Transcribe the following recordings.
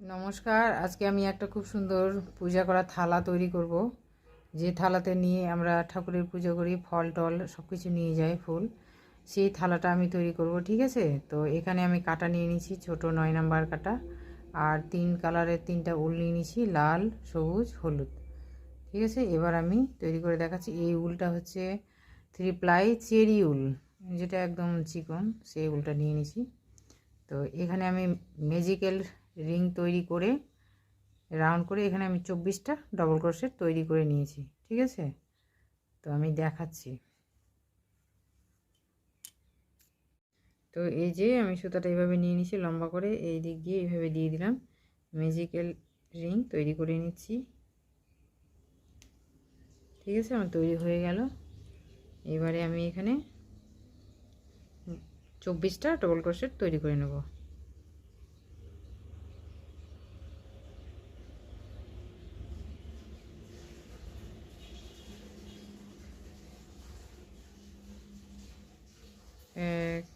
নমস্কার। আজকে আমি একটা খুব সুন্দর পূজা করা থালা তৈরি করব। যে থালাতে নিয়ে আমরা ঠাকুরের পুজো করি, ফল টল সব কিছু নিয়ে যাই, ফুল, সেই থালাটা আমি তৈরি করব। ঠিক আছে, তো এখানে আমি কাটা নিয়ে নিয়েছি, ছোট 9 নাম্বার কাটা, আর 3 কালারের 3টা উল নিয়ে নিয়েছি, লাল, সবুজ, হলুদ। ঠিক আছে, এবার আমি তৈরি করে দেখাচ্ছি। এই উলটা হচ্ছে 3 প্লাই চেরি উল, যেটা একদম চিকন, সেই উলটা নিয়ে নিয়েছি। তো এখানে আমি ম্যাজিক্যাল রিং তৈরি করে রাউন্ড করে এখানে আমি 24টা ডবল ক্রোশেট তৈরি করে নিয়েছি। ঠিক আছে, তো আমি দেখাচ্ছি। তো এই যে আমি সুতাটা এইভাবে নিয়ে নিয়েছি, লম্বা করে এই দিক দিয়ে এইভাবে দিয়ে দিলাম, ম্যাজিক্যাল রিং তৈরি করে নিচ্ছি। ঠিক আছে, আমার তৈরি হয়ে গেল। এবারে আমি এখানে 24টা ডবল ক্রোশেট তৈরি করে নেব। এক,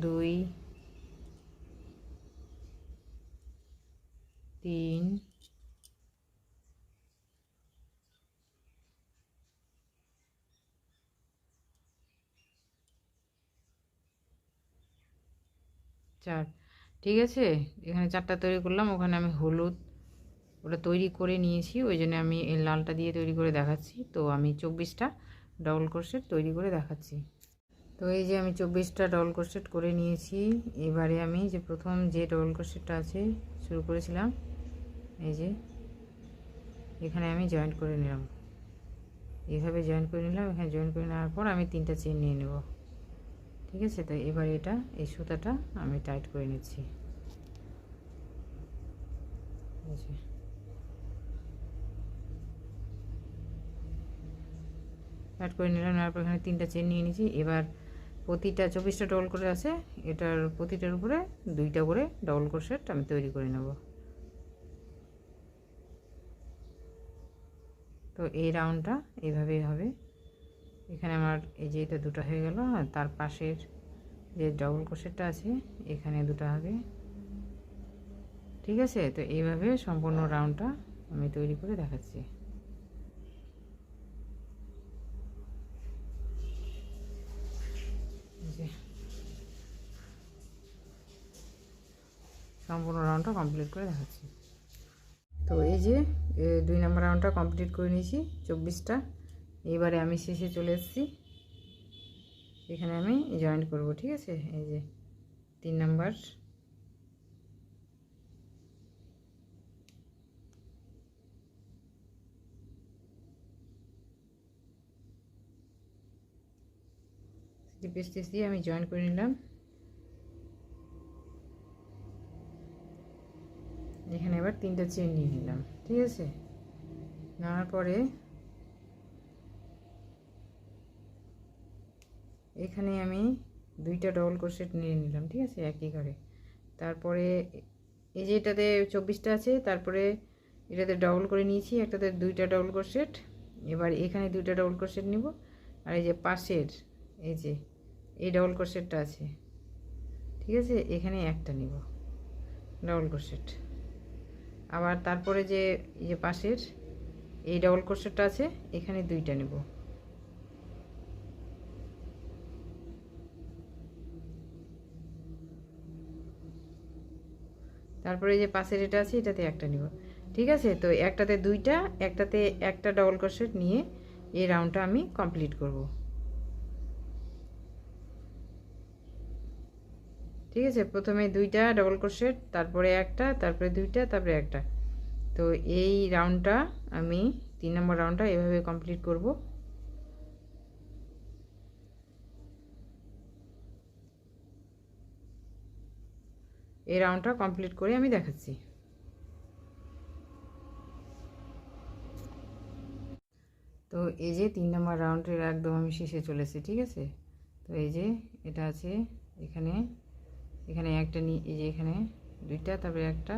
দুই, তিন, চার। ঠিক আছে, এখানে 4টা তৈরি করলাম, ওখানে আমি হলুদ ওটা তৈরি করে নিয়েছি, ওই জন্য আমি এই লালটা দিয়ে তৈরি করে দেখাচ্ছি। তো আমি 24টা ডবল ক্রোশেট তৈরি করে দেখাচ্ছি। তো এই যে আমি 24টা ডবল ক্রোশেট করে নিয়েছি। এবারে আমি যে প্রথম যে ডবল ক্রোশেটটা আছে শুরু করেছিলাম, এই যে এখানে আমি জয়েন্ট করে নিলাম, এইভাবে জয়েন্ট করে নিলাম। এখানে জয়েন্ট করে নেওয়ার পর আমি 3টা চেন নিয়ে নেব। ঠিক আছে, তো এবার এটা এই সুতাটা আমি টাইট করে নিচ্ছি। টাইট করে নিলাম, নেওয়ার পর এখানে 3টা চেন নিয়ে নিয়েছি। এবার প্রতিটা 24টা ডবল করে আছে, এটার প্রতিটার উপরে 2টা করে ডবল ক্রোশেট আমি তৈরি করে নেব। তো এই রাউন্ডটা এইভাবেই হবে। এখানে আমার এই যে এটা 2টা হয়ে গেল, আর তার পাশের যে ডবল ক্রোশেটটা আছে এখানে 2টা হবে। ঠিক আছে, তো এইভাবে সম্পূর্ণ রাউন্ডটা আমি তৈরি করে দেখাচ্ছি। সম্পূর্ণ রাউন্ডটা কমপ্লিট করে দেখাচ্ছি। তো এই যে 2 নাম্বার রাউন্ডটা কমপ্লিট করে নিয়েছি 24টা। এবারে আমি শেষে চলে এসেছি, এখানে আমি জয়েন্ট করব। ঠিক আছে, এই যে 3 নাম্বার, স্লিপ স্টিচ দিয়ে আমি জয়েন্ট করে নিলাম। এখানে এবার 3টা চেন নিয়ে নিলাম। ঠিক আছে, নেওয়ার পরে এখানে আমি 2টা ডবল ক্রোশেট নিয়ে নিলাম। ঠিক আছে, একই করে। তারপরে এই যে এটাতে 24টা আছে, তারপরে এটাতে ডবল করে নিয়েছি, একটাতে 2টা ডবল ক্রোশেট। এবার এখানে 2টা ডবল ক্রোশেট নিব, আর এই যে পাশের এই যে এই ডবল ক্রোশেটটা আছে, ঠিক আছে, এখানে একটা নিব ডবল ক্রোশেট। আবার তারপরে যে এই যে পাশের এই ডবল ক্রোশেটটা আছে, এখানে 2টা নেব। তারপরে এই যে পাশের এটা আছে, এটাতে একটা নিব। ঠিক আছে, তো একটাতে 2টা, একটাতে একটা ডবল ক্রোশেট নিয়ে এই রাউন্ডটা আমি কমপ্লিট করব। ঠিক আছে, প্রথমে 2টা ডবল ক্রোশেট, তারপরে একটা, তারপরে 2টা, তারপরে একটা। তো এই রাউন্ডটা আমি 3 নম্বর রাউন্ডটা এভাবে কমপ্লিট করব। এই রাউন্ডটা কমপ্লিট করে আমি দেখাচ্ছি। তো এই যে 3 নম্বর রাউন্ডের একদম আমি শেষে চলেছি। ঠিক আছে, তো এই যে এটা আছে, এখানে এখানে একটা নিয়ে, এই যে এখানে 2টা, তারপরে একটা,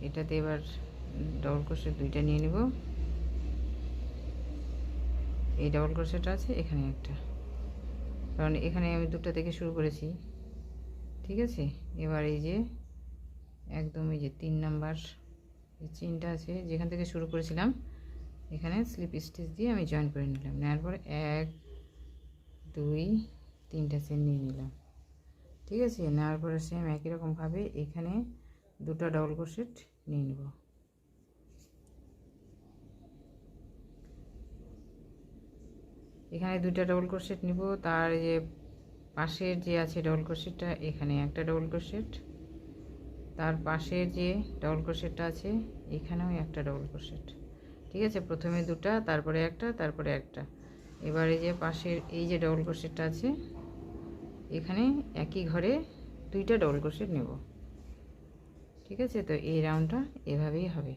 এটাতে এবার ডবল ক্রোশেট 2টা নিয়ে নেব। এই ডাবল ক্রোশেট আছে, এখানে একটা, কারণ এখানে আমি দুটো থেকে শুরু করেছি। ঠিক আছে, এবার এই যে একদম এই যে 3 নাম্বার যে চেনটা আছে যেখান থেকে শুরু করেছিলাম, এখানে স্লিপ স্টিচ দিয়ে আমি জয়েন করে নিলাম। নেওয়ার পরে 1 2 3টা চেন নিয়ে নিলাম। ঠিক আছে, নেওয়ার পরে সেম একই রকমভাবে এখানে দুটো ডাবল ক্রোশেট নিয়ে নেব। এখানে দুইটা ডাবল ক্রোশেট নিব, তার যে পাশের যে আছে ডাবল ক্রোশেটটা, এখানে একটা ডাবল ক্রোশেট, তার পাশের যে ডাবল ক্রোশেটটা আছে এখানেও একটা ডাবল ক্রোশেট। ঠিক আছে, প্রথমে দুটা, তারপরে একটা, তারপরে একটা। এবার এই যে পাশের এই যে ডাবল ক্রোশেটটা আছে এখানে একই ঘরে দুইটা ডাবল ক্রোশেট নেব। ঠিক আছে, তো এই রাউন্ডটা এভাবেই হবে।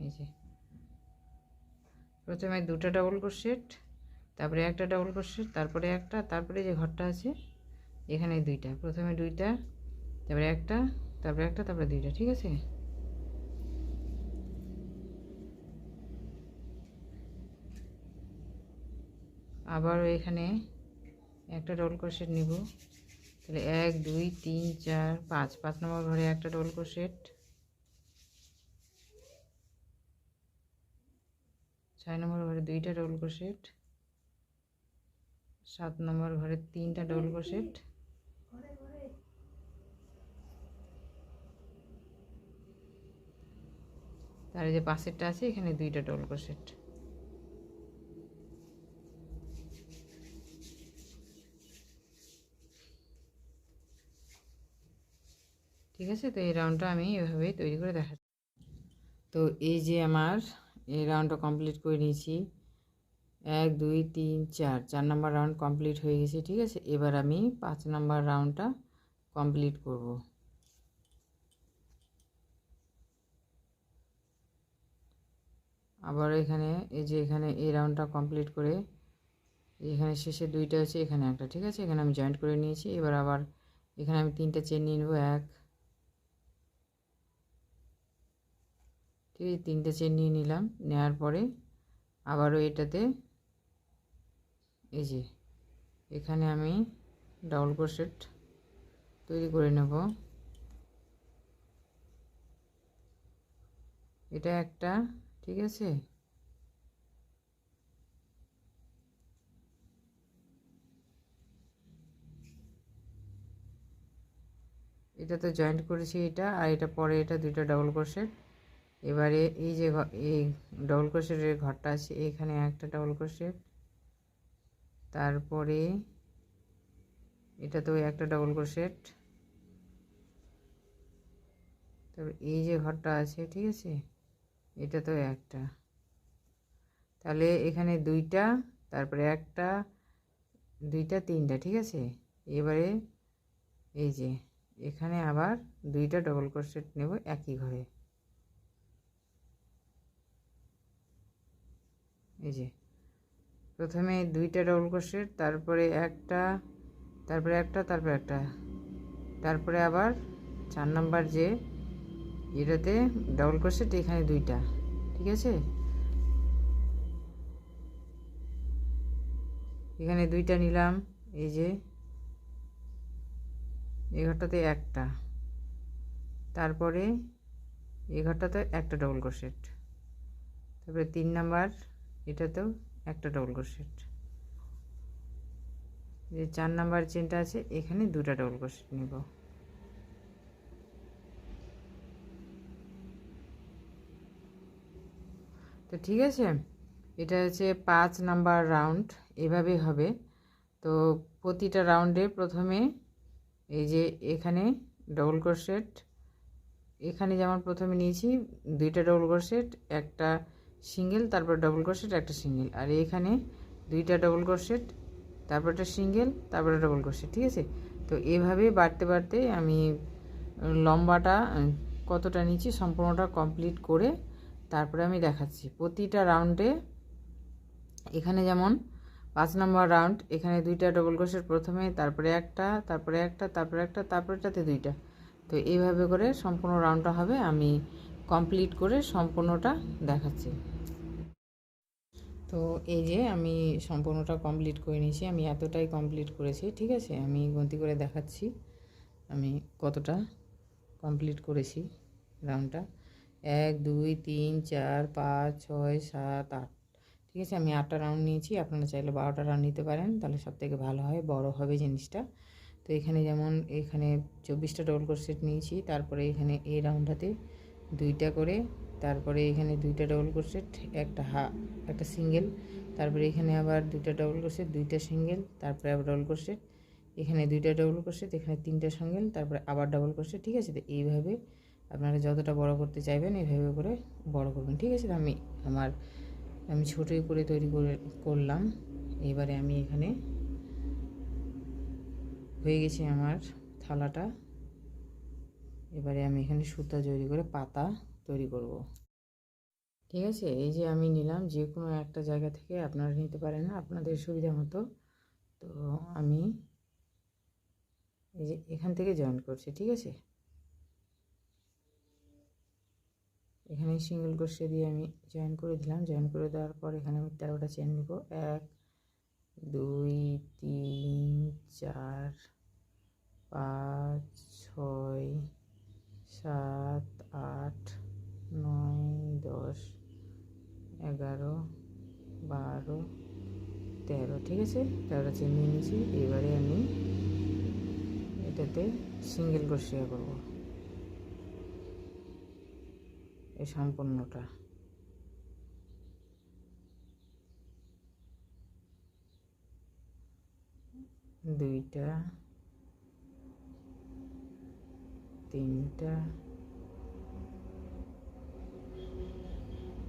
এই যে প্রথমে দুটো ডাবল ক্রোশেট, তারপরে একটা ডাবল ক্রোশেট, তারপরে একটা, তারপরে যে ঘরটা আছে এখানে দুইটা, প্রথমে দুইটা, তারপরে একটা, তারপরে একটা, তারপরে দুইটা। ঠিক আছে, আবারও এখানে একটা ডাবল ক্রোশেট নিব। তাহলে 1 2 3 4 5 নম্বর ঘরে একটা ডাবল ক্রোশেট, 6 নম্বর ঘরে দুইটা ডাবল ক্রোশেট, 7 নম্বর ঘরে 3টা ডাবল ক্রোশেট, তার যে পাশেরটা আছে এখানে দুইটা ডাবল ক্রোশেট। ঠিক আছে, তো এই রাউন্ডটা আমি এভাবেই তৈরি করে দেখাচ্ছি। তো এই যে আমার এই রাউন্ডটা কমপ্লিট করে নিয়েছি, 1 2 3 4 নম্বর রাউন্ড কমপ্লিট হয়ে গেছে। ঠিক আছে, এবার আমি 5 নম্বর রাউন্ডটা কমপ্লিট করব। আবার এখানে এই যে এখানে এই রাউন্ডটা কমপ্লিট করে এখানে শেষে দুইটা আছে, এখানে একটা। ঠিক আছে, এখানে আমি জয়েন্ট করে নিয়েছি। এবার আবার এখানে আমি 3টা চেন নিয়ে নেব, 1, ঠিক আছে, 3টে চেন নিয়ে নিলাম। নেওয়ার পরে আবারও এটাতে এই যে এখানে আমি ডাবল ক্রোশেট তৈরি করে নেব। এটা একটা, ঠিক আছে, এটা তো জয়েন্ট করেছি এটা, আর এটা পরে এটা দুইটা ডাবল ক্রোশেট। এবারে এই যে এই ডাবল ক্রোশেটের ঘরটা আছে এখানে একটা ডাবল ক্রোশেট, তারপরে এটাতেও একটা ডাবল ক্রোশেট, তারপর এই যে ঘরটা আছে, ঠিক আছে, এটাতেও একটা। তাহলে এখানে দুইটা, তারপরে একটা, দুইটা, তিনটা। ঠিক আছে, এবারে এই যে এখানে আবার দুইটা ডাবল ক্রোশেট নেব একই ঘরে। এই যে প্রথমে দুইটা ডাবল ক্রোশেট, তারপরে একটা, তারপরে একটা, তারপরে একটা, তারপরে আবার 4 নাম্বার যে এটাতে ডাবল ক্রোশেট, এখানে দুইটা। ঠিক আছে, এখানে দুইটা নিলাম। এই যে এই ঘরটাতে একটা, তারপরে এই ঘরটাতে একটা ডাবল ক্রোশেট, তারপরে 3 নাম্বার এটাতেও একটা ডাবল ক্রোশেট, যে 4 নাম্বার চেনটা আছে এখানে দুটা ডাবল ক্রোশেট নিব। তো ঠিক আছে, এটা হচ্ছে 5 নাম্বার রাউন্ড, এভাবে হবে। তো প্রতিটা রাউন্ডে প্রথমে এই যে এখানে ডাবল ক্রোশেট, এখানে যেমন প্রথমে নিয়েছি দুইটা ডাবল ক্রোশেট, একটা সিঙ্গেল, তারপর ডাবল ক্রোশেট, একটা সিঙ্গেল, আর এখানে দুইটা ডাবল ক্রোশেট, তারপর একটা সিঙ্গেল, তারপরে ডাবল ক্রোশেট। ঠিক আছে, তো এভাবে বাড়তে বাড়তে আমি লম্বাটা কতটা নিচ্ছি সম্পূর্ণটা কমপ্লিট করে তারপরে আমি দেখাচ্ছি। প্রতিটা রাউন্ডে এখানে যেমন 5 নম্বর রাউন্ড, এখানে দুইটা ডাবল ক্রোশেট প্রথমে, তারপরে একটা, তারপরে একটা, তারপরে একটা, তারপরেটাতে দুইটা। তো এইভাবে করে সম্পূর্ণ রাউন্ডটা হবে, আমি কমপ্লিট করে সম্পূর্ণটা দেখাচ্ছি। তো এই যে আমি সম্পূর্ণটা কমপ্লিট করে নিয়েছি, আমি এতটাই কমপ্লিট করেছি, ঠিক আছে। আমি গন্তি করে দেখাচ্ছি আমি কতটা কমপ্লিট করেছি রাউন্ডটা। 1 2 3 4 5 6 7 8, ঠিক আছে। আমি 8টা রাউন্ড নিয়েছি, আপনারা চাইলে 12টা রাউন্ড নিতে পারেন, তাহলে সবথেকে ভালো হয়, বড় হবে জিনিসটা। তো এখানে যেমন এখানে 24টা ডবল ক্রোশেট নিয়েছি, তারপরে এখানে এই রাউন্ডটাতে 2টা করে, তারপরে এখানে 2টা ডবল ক্রোশেট, একটা সিঙ্গেল, তারপরে এখানে আবার 2টা ডবল ক্রোশেট, 2টা সিঙ্গেল, তারপরে আবার ডবল ক্রোশেট, এখানে 2টা ডবল ক্রোশেট, এখানে 3টা সিঙ্গেল, তারপরে আবার ডবল ক্রোশেট, ঠিক আছে। তো এইভাবে আপনারা যতটা বড় করতে চাইবেন এইভাবে করে বড় করবেন, ঠিক আছে। তো আমি ছোটোই করে তৈরি করলাম। এবারে আমি এখানে হয়ে গেছে আমার থালাটা। এবারে আমি এখানে সুতা তৈরি করে পাতা তৈরি করব, ঠিক আছে। এই যে আমি নিলাম, যে কোনো একটা জায়গা থেকে আপনারা নিতে পারেন আপনাদের সুবিধা মতো। তো আমি এই যে এখান থেকে জয়েন করছি, ঠিক আছে। এখানে সিঙ্গেল ক্রোশে দিয়ে আমি জয়েন করে দিলাম। জয়েন করে দেওয়ার পর এখানে আমি 13টা চেন নিব। 1 2 3 4 5 6 7 8 9 10 11 12 13, ঠিক আছে। 13টা চেন নিয়ে নিয়েছি। এবারে আমি এটাতে সিঙ্গেল ক্রোশে করব এই সম্পূর্ণটা। দুইটা, তিনটা,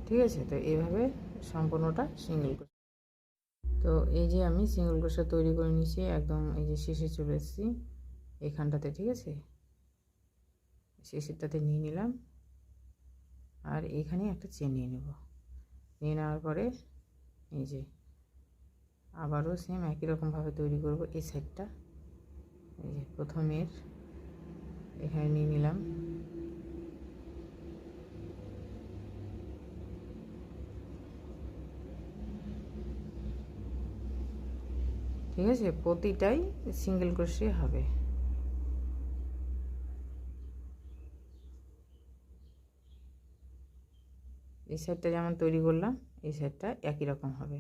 ঠিক আছে। তো এইভাবে সম্পূর্ণটা সিঙ্গেল ক্রোশে। তো এই যে আমি সিঙ্গেল ক্রোশে তৈরি করে নিয়েছি, একদম এই যে শেষে চলে এসেছি এখানটাতে, ঠিক আছে। শেষেরটাতে নিয়ে নিলাম, আর এখানে একটা চেন নিয়ে নেব। নিয়ে নেওয়ার পরে এই যে আবারও সেম একই রকমভাবে তৈরি করব এই সাইডটা। এই যে প্রথমের এখানে নিয়ে নিলাম, ঠিক আছে। প্রতিটাই সিঙ্গেল ক্রোশে হবে। এই সাইডটা যেমন তৈরি করলাম, এই সাইডটা একই রকম হবে।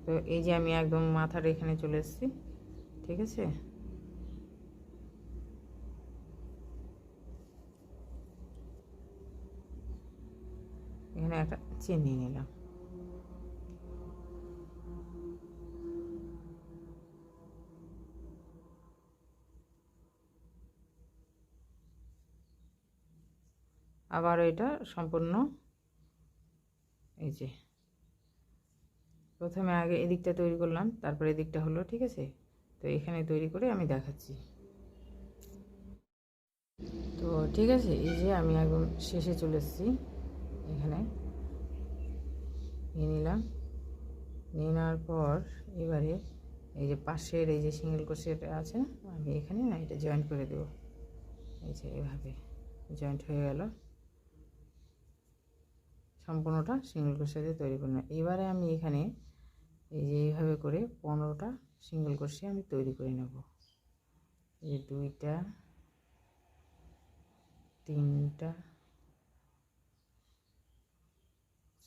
তো এই যে আমি একদম মাথার এখানে চলে এসেছি, ঠিক আছে। এখানে একটা চেন নিয়ে নিলাম। আবার এটা সম্পূর্ণ এই যে প্রথমে আগে এদিকটা তৈরি করলাম, তারপরে এদিকটা হলো, ঠিক আছে। তো এখানে তৈরি করে আমি দেখাচ্ছি। তো ঠিক আছে, এই যে আমি একদম শেষে চলে এসেছি, এখানে নিয়ে নিলাম। নিয়ে নেওয়ার পর এবারে এই যে পাশের এই যে সিঙ্গেল ক্রোশেটা আছে, আমি এখানে না এটা জয়েন্ট করে দেব। এই যে এভাবে জয়েন্ট হয়ে গেল, সম্পূর্ণটা সিঙ্গেল ক্রোশে দিয়ে তৈরি করলাম। এবারে আমি এখানে এই যে এইভাবে করে 15টা সিঙ্গেল ক্রোশে আমি তৈরি করে নেব। এই 2টা, 3টা,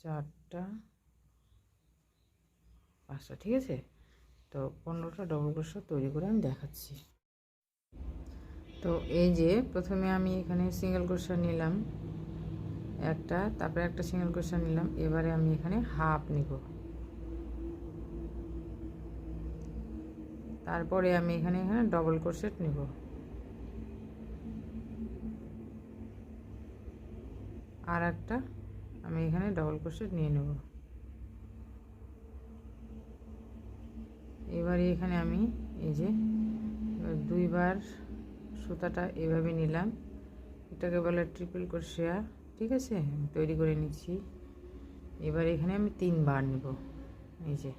4টা, 5টা, ঠিক আছে। তো 15টা ডবল ক্রোশে তৈরি করে আমি দেখাচ্ছি। তো এই যে প্রথমে আমি এখানে সিঙ্গেল ক্রোশে নিলাম একটা, তারপরে একটা সিঙ্গেল ক্রোশে নিলাম। এবারে আমি এখানে হাফ নিব, তারপরে আমি এখানে ডবল ক্রোশেট নিব। আর একটা আমি এখানে ডবল ক্রোশেট নিয়ে নেব। এবারে এখানে আমি এই যে দুইবার সুতাটা এভাবে নিলাম, এটাকে বলে ট্রিপল ক্রোশেয়া, ঠিক আছে, তৈরি করে নিচ্ছি। এবার এখানে আমি 3 বার নেব, এই যে,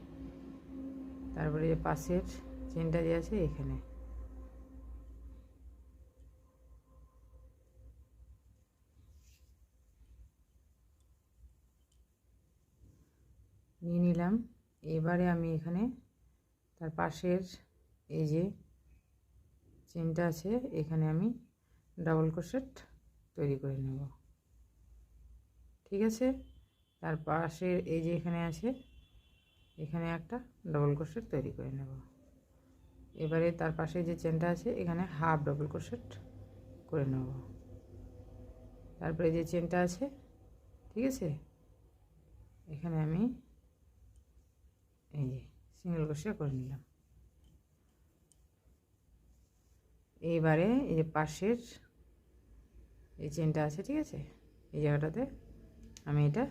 তারপরে যে পাশের চেনটা যে আছে এখানে নিয়ে নিলাম। এবারে আমি এখানে তার পাশের এই যে চেনটা আছে এখানে আমি ডাবল ক্রোশেট তৈরি করে নেব, ঠিক আছে। তার পাশের এই যে এখানে আছে এখানে একটা ডাবল ক্রোশেট তৈরি করে নেব। এবারে তার পাশে যে চেনটা আছে এখানে হাফ ডাবল ক্রোশেট করে নেব। তারপরে যে চেনটা আছে, ঠিক আছে, এখানে আমি এই যে সিঙ্গেল ক্রোশেট করে নিলাম। এইবারে এই যে পাশের এই চেনটা আছে, ঠিক আছে, এই জায়গাটাতে আমি এটা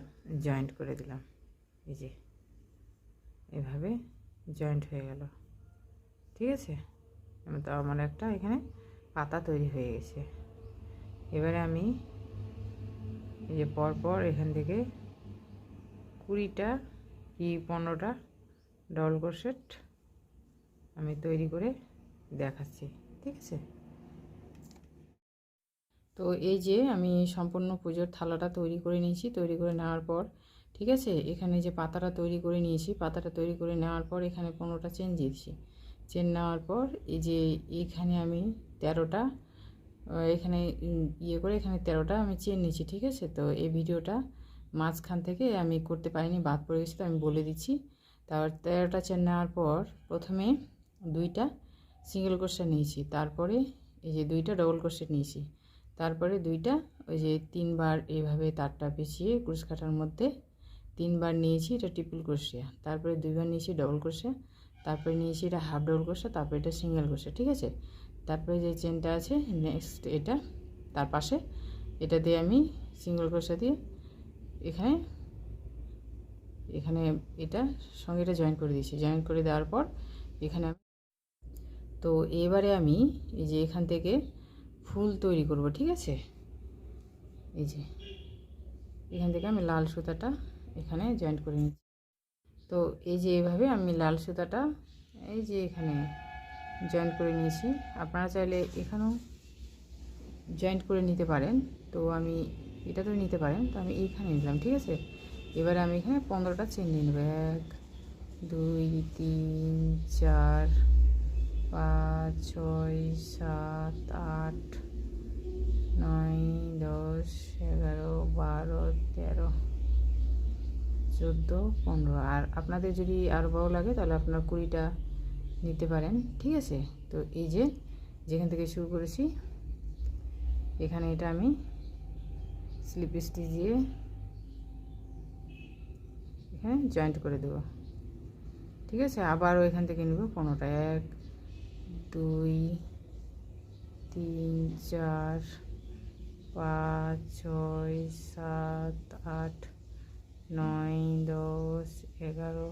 জয়েন্ট করে দিলাম, এই যে এভাবে জয়েন্ট হয়ে গেল, ঠিক আছে। তো আমার একটা এখানে পাতা তৈরি হয়ে গেছে। এবারে আমি এই যে পরপর এখান থেকে 20টা কি 15টা ডাবল ক্রোশেট আমি তৈরি করে দেখাচ্ছি, ঠিক আছে। তো এই যে আমি সম্পূর্ণ পুজোর থালাটা তৈরি করে নিয়েছি। তৈরি করে নেওয়ার পর, ঠিক আছে, এখানে যে পাতাটা তৈরি করে নিয়েছি, পাতাটা তৈরি করে নেওয়ার পর এখানে 15টা চেন দিয়েছি। চেন নেওয়ার পর এই যে এখানে আমি 13টা এখানে ইয়ে করে এখানে 13টা আমি চেন নিয়েছি, ঠিক আছে। তো এই ভিডিওটা মাঝখান থেকে আমি করতে পারিনি, বাদ পড়ে গেছিলো, আমি বলে দিচ্ছি। তারপর 13টা চেন নেওয়ার পর প্রথমে 2টা সিঙ্গেল ক্রোশেট নিয়েছি, তারপরে এই যে 2টা ডবল ক্রোশেট নিয়েছি, তারপরে 2টা ওই যে 3 বার এইভাবে তারটা পেঁচিয়ে ক্রুশ কাটার মধ্যে 3 বার নিয়েছি এটা ট্রিপল ক্রোশেট, তারপরে 2 বার নিয়েছি ডবল ক্রোশেট, তারপরে নিয়েছি এটা হাফ ডবল ক্রোশেট, তারপরে এটা সিঙ্গেল ক্রোশেট, ঠিক আছে। তারপরে যে চেনটা আছে নেক্সট এটা তার পাশে এটা দিয়ে আমি সিঙ্গেল ক্রোশেট দিয়ে এখানে এখানে এটা সঙ্গে এটা জয়েন করে দিয়েছি। জয়েন করে দেওয়ার পর এখানে তো এবারে আমি এই যে এখান থেকে ফুল তৈরি করব, ঠিক আছে। এই যে এখান থেকে আমি লাল সুতাটা এখানে জয়েন করে নিচ্ছি। তো এই যে এভাবে আমি লাল সুতাটা এই যে এখানে জয়েন করে নিয়েছি। আপনারা চাইলে এখানেও জয়েন্ট করে নিতে পারেন, তো আমি এটাতেও নিতে পারেন, তো আমি এইখানে নিলাম, ঠিক আছে। এবারে আমি এখানে 15টা চেন নিয়ে নেব। 1 2 3 4 5 6 7 8 9 10 11 12 13 14 15, আর আপনাদের যদি আরও বড় লাগে তাহলে আপনারা 20টা নিতে পারেন, ঠিক আছে। তো এই যে যেখান থেকে শুরু করেছি এখানে এটা আমি স্লিপ স্টিচ দিয়ে এখানে জয়েন্ট করে দেব, ঠিক আছে। আবারও এখান থেকে নেব 15টা। 1 2 3 4 5 6 7 8 9 10 11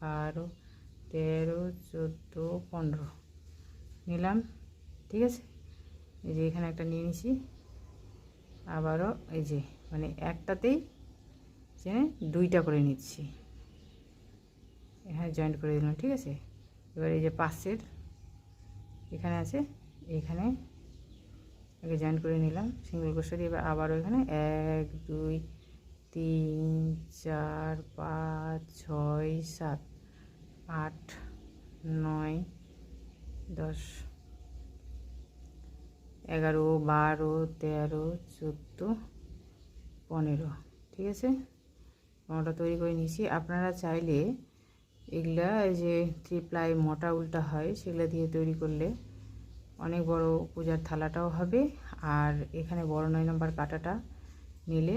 12 13 14 15 নিলাম, ঠিক আছে। এই যে এখানে একটা নিয়ে নিছি, আবারও এই যে মানে একটাতেই চেনে 2টা করে নিচ্ছি, এখানে জয়েন্ট করে দিলাম, ঠিক আছে। এবার এই যে পাশের এখানে আছে এখানে আগে জয়েন্ট করে নিলাম সিঙ্গেল ক্রোশেট দিয়ে। এবার আবারও এখানে 1 2 3 4 5 6 7 8 9 10 11 12 13 14 15, ঠিক আছে। 15টা তৈরি করে নিয়েছি। আপনারা চাইলে এগুলা যে 3 প্লাই মোটা উল্টা হয় সেগুলো দিয়ে তৈরি করলে অনেক বড় পূজার থালাটাও হবে, আর এখানে বড় 9 নম্বর কাঁটাটা নিলে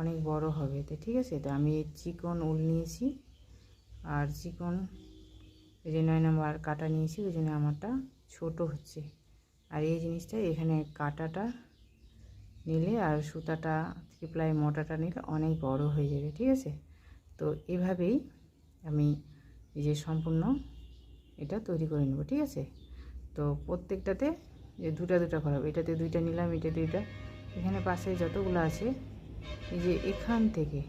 অনেক বড় হবে, তো ঠিক আছে। তো আমি চিকন উল নিয়েছি আর চিকন এই যে 9 নম্বর কাঁটা নিয়েছি, ওই জন্য আমারটা ছোট হচ্ছে। আর এই জিনিসটা এখানে কাঁটাটা নিলে আর সুতাটা 3 প্লাই মোটাটা নিলে অনেক বড় হয়ে যাবে, ঠিক আছে। তো এভাবেই আমি এই যে সম্পূর্ণ এটা তৈরি করে নেব, ঠিক আছে। তো প্রত্যেকটাতে যে দুটা দুটা করাবো, এটাতে দুইটা নিলাম, এটা দুইটা, এখানে পাশে যতগুলো আছে এই যে এখান থেকে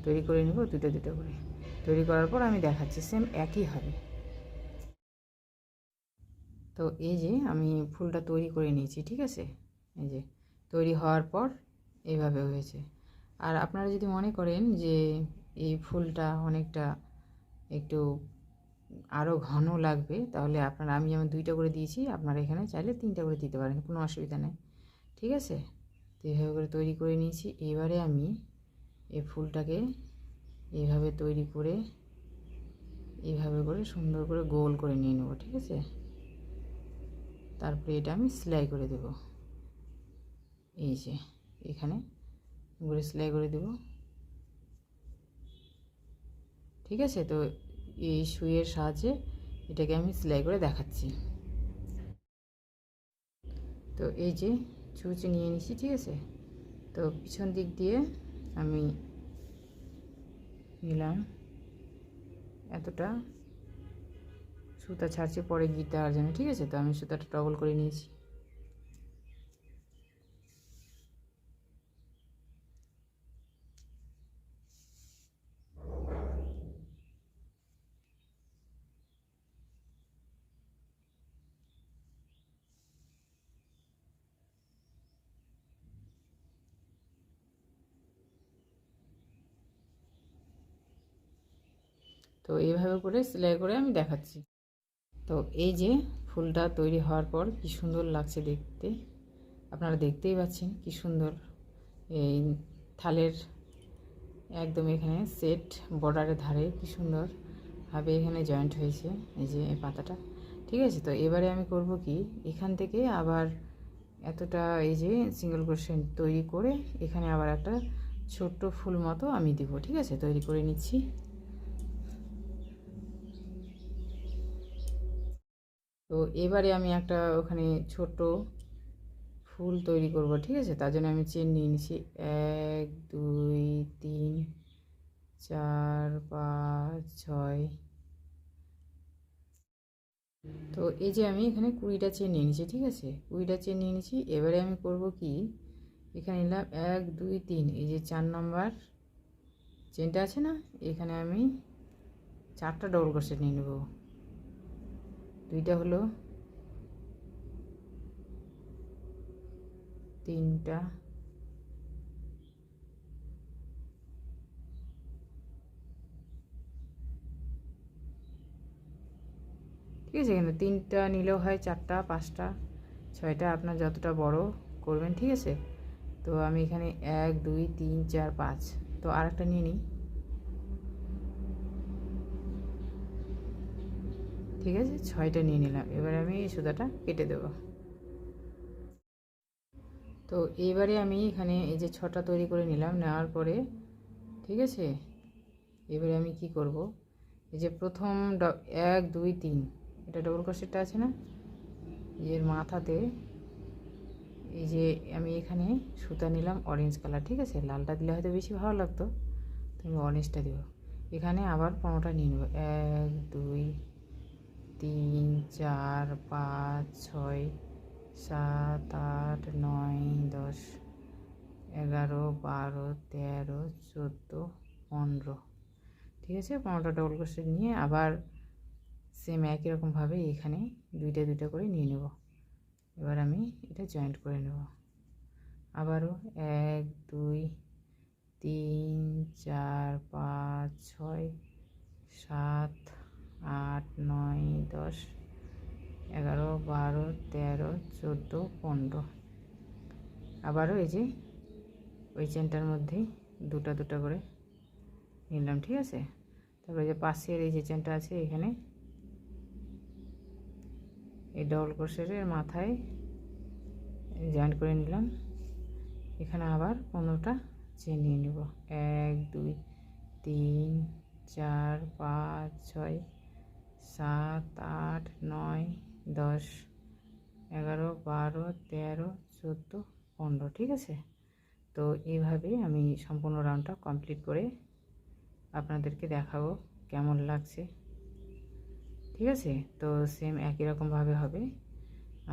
তৈরি করে নেব দুটো দুটো করে। তৈরি করার পর আমি দেখাচ্ছি, সেম একই হবে। তো এই যে আমি ফুলটা তৈরি করে নিয়েছি, ঠিক আছে। এই যে তৈরি হওয়ার পর এইভাবে হয়েছে। আর আপনারা যদি মনে করেন যে এই ফুলটা অনেকটা একটু আরও ঘন লাগবে, তাহলে আপনারা, আমি যেমন দুইটা করে দিয়েছি, আপনারা এখানে চাইলে তিনটা করে দিতে পারেন, কোনো অসুবিধা নেই, ঠিক আছে। তো এইভাবে করে তৈরি করে নিয়েছি। এবারে আমি এই ফুলটাকে এইভাবে তৈরি করে এইভাবে করে সুন্দর করে গোল করে নিয়ে নেব, ঠিক আছে। তারপরে এটা আমি সেলাই করে দেব, এই যে এখানে করে সেলাই করে দেব, ঠিক আছে। তো এই সুইয়ের সাহায্যে এটাকে আমি সেলাই করে দেখাচ্ছি। তো এই যে ছুঁচে নিয়ে নিচ্ছি, ঠিক আছে। তো পিছন দিক দিয়ে আমি নিলাম, এতটা সুতা ছাড়ছে পরে গিট দেওয়ার জন্য, ঠিক আছে। তো আমি সুতাটা ডবল করে নিয়েছি। তো এইভাবে করে সেলাই করে আমি দেখাচ্ছি। তো এই যে ফুলটা তৈরি হওয়ার পর কি সুন্দর লাগছে দেখতে, আপনারা দেখতেই পাচ্ছেন কি সুন্দর। এই থালের একদম এখানে সেট বর্ডারের ধারে কি সুন্দরভাবে এখানে জয়েন্ট হয়েছে, এই যে এই পাতাটা, ঠিক আছে। তো এবারে আমি করব কি, এখান থেকে আবার এতটা এই যে সিঙ্গেল ক্রোশেট তৈরি করে এখানে আবার একটা ছোট্ট ফুল মতো আমি দিব, ঠিক আছে। তৈরি করে নিচ্ছি। তো এবারে আমি একটা ওখানে ছোট ফুল তৈরি করব, ঠিক আছে। তার জন্য আমি চেন নিয়ে নিচ্ছি 1 2 3 4 5 6। তো এই যে আমি এখানে 20টা চেন নিয়ে নিচ্ছি, ঠিক আছে। 20টা চেন নিয়ে নিচ্ছি। এবারে আমি করব কি, এখানে নিলাম 1 2 3, এই যে 4 নম্বর চেনটা আছে না, এখানে আমি 4টা ডবল ক্রোশেট নিয়ে নেব। দুইটা হলো, 3টা, ঠিক আছে। এখানে 3টা নিলেও হয়, 4টা 5টা 6টা, আপনার যতটা বড় করবেন, ঠিক আছে। তো আমি এখানে 1 2 3 4 5, তো আরেকটা নিয়ে নিই, ঠিক আছে। 6টা নিয়ে নিলাম। এবারে আমি এই সুতাটা কেটে দেব। তো এইবারে আমি এখানে এই যে 6টা তৈরি করে নিলাম, নেওয়ার পরে, ঠিক আছে। এবারে আমি কি করব, এই যে প্রথম 1 2 3, এটা ডবল ক্রোশেটটা আছে না, এর মাথাতে এই যে আমি এখানে সুতা নিলাম অরেঞ্জ কালার, ঠিক আছে। লালটা দিলে হয়তো বেশি ভালো লাগতো, তো আমি অরেঞ্জটা দেবো। এখানে আবার 15টা নিয়ে নেব, 1 2 3 4 5 6 7 8 9 10 11 12 13 14 15, ঠিক আছে। 15টা ডবল ক্রোশেট নিয়ে আবার সেম একই রকমভাবে এখানে দুইটা দুইটা করে নিয়ে নেব। এবার আমি এটা জয়েন্ট করে নেব। আবারও 1 2 3 4 5 6 7 8 9 10 11 12 13 14 15, আবারও এই যে ওই চেনটার মধ্যেই দুটা দুটা করে নিলাম, ঠিক আছে। তারপরে যে পাশের এই যে চেনটা আছে, এখানে এই ডবল ক্রোশেটের মাথায় জয়েন্ট করে নিলাম। এখানে আবার 15টা চেন নিয়ে নেব, 1 2 3 4 5 6 7 8 9 10 11 12 13 14 15, ঠিক আছে। তো এইভাবেই আমি সম্পূর্ণ রাউন্ডটা কমপ্লিট করে আপনাদেরকে দেখাবো কেমন লাগছে, ঠিক আছে। তো সেম একই রকমভাবে হবে,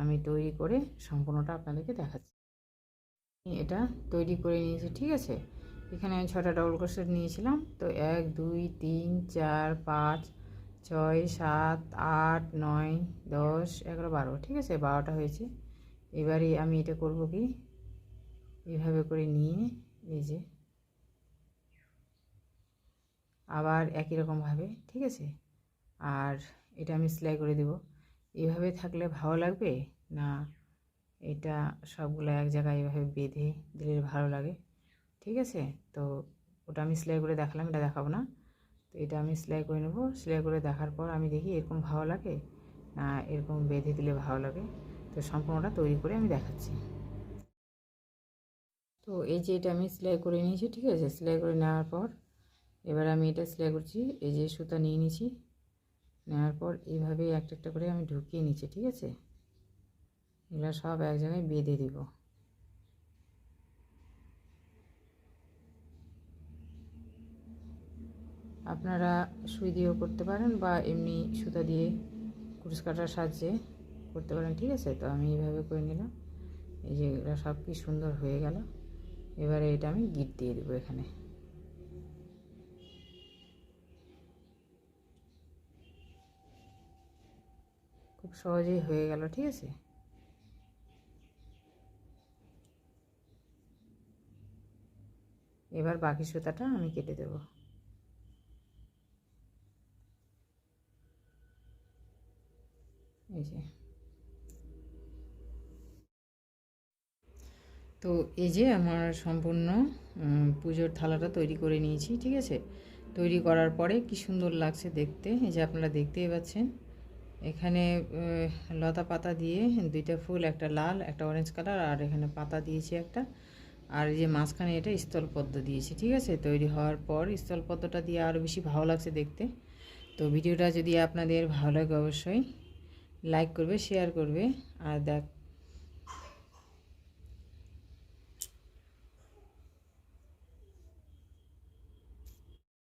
আমি তৈরি করে সম্পূর্ণটা আপনাদেরকে দেখাচ্ছি। এটা তৈরি করে নিয়েছি, ঠিক আছে। এখানে আমি 6টা ডবল ক্রোশেট নিয়েছিলাম। তো 1 2 3 4 5 6 7 8 9 10 11 12, ঠিক আছে, 12টা হয়েছে। এবারে আমি এটা করব কি, এইভাবে করে নিয়ে এই যে আবার একই রকমভাবে, ঠিক আছে। আর এটা আমি সেলাই করে দেব। এইভাবে থাকলে ভালো লাগবে না এটা সবগুলো এক জায়গায় এভাবে বেঁধে দিলে ভালো লাগে, ঠিক আছে। তো ওটা আমি সেলাই করে দেখালাম, এটা দেখাবো না। তো এটা আমি সেলাই করে নেব। সেলাই করে দেখার পর আমি দেখি এরকম ভালো লাগে না এরকম বেঁধে দিলে ভালো লাগে। তো সম্পূর্ণটা তৈরি করে আমি দেখাচ্ছি। তো এই যে এটা আমি সেলাই করে নিয়েছি, ঠিক আছে। সেলাই করে নেওয়ার পর এবার আমি এটা সেলাই করছি। এই যে সুতা নিয়ে নিয়েছি, নেওয়ার পর এইভাবে একটা একটা করে আমি ঢুকিয়ে নিচ্ছি, ঠিক আছে। এগুলো সব এক জায়গায় বেঁধে দিব। আপনারা সুই দিয়েও করতে পারেন বা এমনি সুতা দিয়ে কুরুশ কাটার সাহায্যে করতে পারেন, ঠিক আছে। তো আমি এইভাবে করে নিলাম। এই যে এগুলো সব কি সুন্দর হয়ে গেল। এবারে এটা আমি গিট দিয়ে দেবো এখানে। খুব সহজেই হয়ে গেল, ঠিক আছে। এবার বাকি সুতাটা আমি কেটে দেব। এই যে তো এই যে আমার সম্পূর্ণ পুজোর থালাটা তৈরি করে নিয়েছি, ঠিক আছে। তৈরি করার পরে কি সুন্দর লাগছে দেখতে। এই যে আপনারা দেখতেই পাচ্ছেন এখানে লতা পাতা দিয়ে 2টা ফুল, একটা লাল একটা অরেঞ্জ কালার, আর এখানে পাতা দিয়েছি একটা, আর এই যে মাঝখানে এটা স্থলপদ্ম দিয়েছি, ঠিক আছে। তৈরি হওয়ার পর স্থলপদ্মটা দিয়ে আরও বেশি ভালো লাগছে দেখতে। তো ভিডিওটা যদি আপনাদের ভালো লাগে অবশ্যই লাইক করবে, শেয়ার করবে, আর